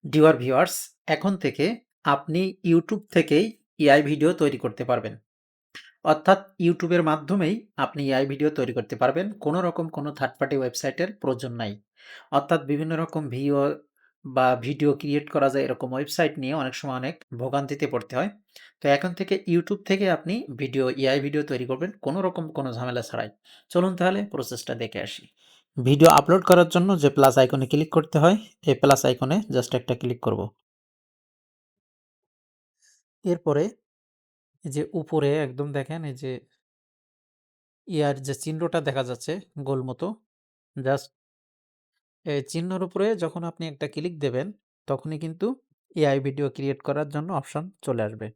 Dear viewers, এখন থেকে আপনি ইউটিউব থেকেই এআই ভিডিও তৈরি করতে পারবেন। অর্থাৎ ইউটিউবের মাধ্যমেই আপনি এআই ভিডিও তৈরি করতে পারবেন। কোনো রকম কোনো থার্ড পার্টি ওয়েবসাইটের প্রয়োজন নাই। অর্থাৎ বিভিন্ন রকম বা ভিডিও ক্রিয়েট করা যায় এরকম ওয়েবসাইট নিয়ে অনেক সময় অনেক ভোগান্তিতে পড়তে হয়। তো এখন থেকে ইউটিউব থেকে আপনি এআই ভিডিও তৈরি করবেন কোনো রকম কোনো ঝামেলা ছাড়াই। চলুন তাহলে প্রসেসটা দেখে আসি। ভিডিও আপলোড করার জন্য যে প্লাস আইকনে ক্লিক করতে হয়, এই প্লাস আইকনে জাস্ট একটা ক্লিক করব। এরপরে এই যে উপরে একদম দেখেন এই যে ইয়ার যে চিহ্নটা দেখা যাচ্ছে গোল মতো, জাস্ট এই চিহ্নর উপরে যখন আপনি একটা ক্লিক দেবেন তখনই কিন্তু এআই ভিডিও ক্রিয়েট করার জন্য অপশন চলে আসবে।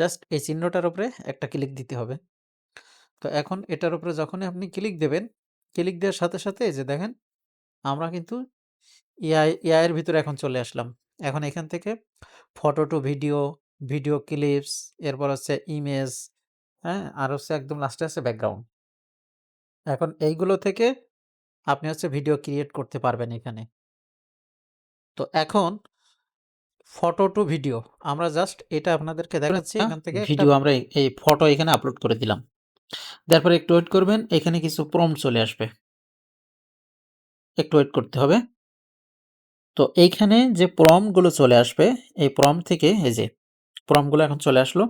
জাস্ট এই চিহ্নটার উপরে একটা ক্লিক দিতে হবে। তো এখন এটার উপরে যখনই আপনি ক্লিক দেবেন, ক্লিক দেওয়ার সাথে সাথে এই যে দেখেন আমরা কিন্তু এআই এর ভিতরে এখন চলে আসলাম। এখন এখান থেকে photo to video, video clips, এরপর হচ্ছে ইমেজ, হ্যাঁ? আর হচ্ছে একদম লাস্টে আছে ব্যাকগ্রাউন্ড। এখন এইগুলো থেকে আপনি হচ্ছে ভিডিও ক্রিয়েট করতে পারবেন এখানে। তো এখন ফটো টু ভিডিও আমরা জাস্ট এটা আপনাদেরকে দেখাচ্ছি। এখান থেকে ভিডিও আমরা এই ফটো এখানে আপলোড করে দিলাম। তারপরে একটু ওয়েট করবেন, এখানে কিছু প্রম্পট চলে আসবে। একটু ওয়েট করতে হবে। তো এইখানে যে প্রম্পটগুলো চলে আসবে, এই প্রম্পট থেকে এই যে প্রম্পটগুলো এখন চলে আসলো।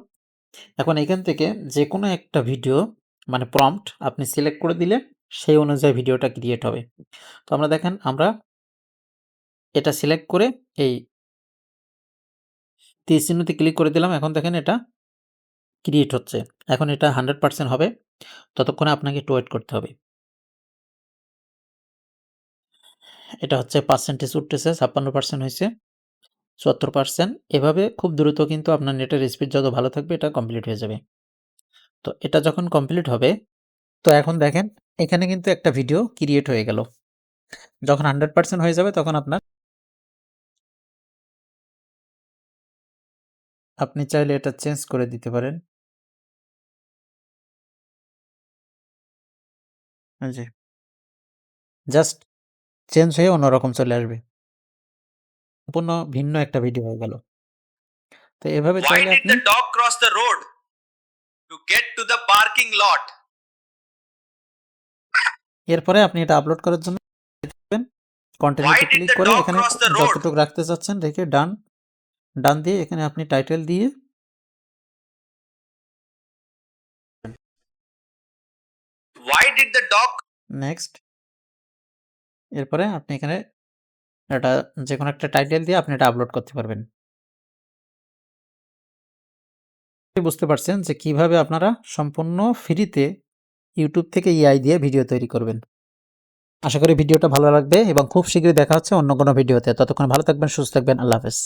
এখন এখান থেকে যেকোনো একটা ভিডিও মানে প্রম্পট আপনি সিলেক্ট করে দিলে সেই অনুযায়ী ভিডিওটা ক্রিয়েট হবে। তো আমরা দেখেন আমরা এটা সিলেক্ট করে এই তীর চিহ্নতে ক্লিক করে দিলাম। এখন দেখেন এটা ক্রিয়েট হচ্ছে। এখন এটা 100% হবে। ততক্ষণে আপনাকে একটু ওয়েট করতে হবে। এটা হচ্ছে পার্সেন্টেজ উঠতেছে, 56% হয়েছে, 74%। এভাবে খুব দ্রুত কিন্তু আপনার নেটের স্পিড যত ভালো থাকবে এটা কমপ্লিট হয়ে যাবে। তো এটা যখন কমপ্লিট হবে, তো এখন দেখেন এখানে কিন্তু একটা ভিডিও ক্রিয়েট হয়ে গেল। যখন 100% হয়ে যাবে তখন আপনি চাইলে এটা চেঞ্জ করে দিতে পারেন। এই যে জাস্ট চেঞ্জ হয়ে অন্যরকম চলে আসবে। সম্পূর্ণ ভিন্ন একটা ভিডিও হয়ে গেল। তো এভাবে Why চাইলে did আপনি the dog cross the road to get to the parking lot? এরপরে আপনি এটা আপলোড করার জন্য Why কন্টিনিউতে did ক্লিক the করে dog এখানে cross the road? যতটুকু রাখতে চাচ্ছেন রেখে ডান দিয়ে এখানে আপনি টাইটেল দিয়ে Why did the dog? Next. এরপরে আপনি এখানে এটা যেকোনো একটা টাইটেল দিয়ে আপনি এটা আপলোড করতে পারবেন। বুঝতে পারছেন যে কিভাবে আপনারা সম্পূর্ণ ফ্রিতে ইউটিউব থেকে এআই দিয়ে ভিডিও তৈরি করবেন। আশা করি ভিডিওটা ভালো লাগবে এবং খুব শীঘ্রই দেখা হচ্ছে অন্য কোনো ভিডিওতে। ততক্ষণ ভালো থাকবেন, সুস্থ থাকবেন। আল্লাহ হাফেজ।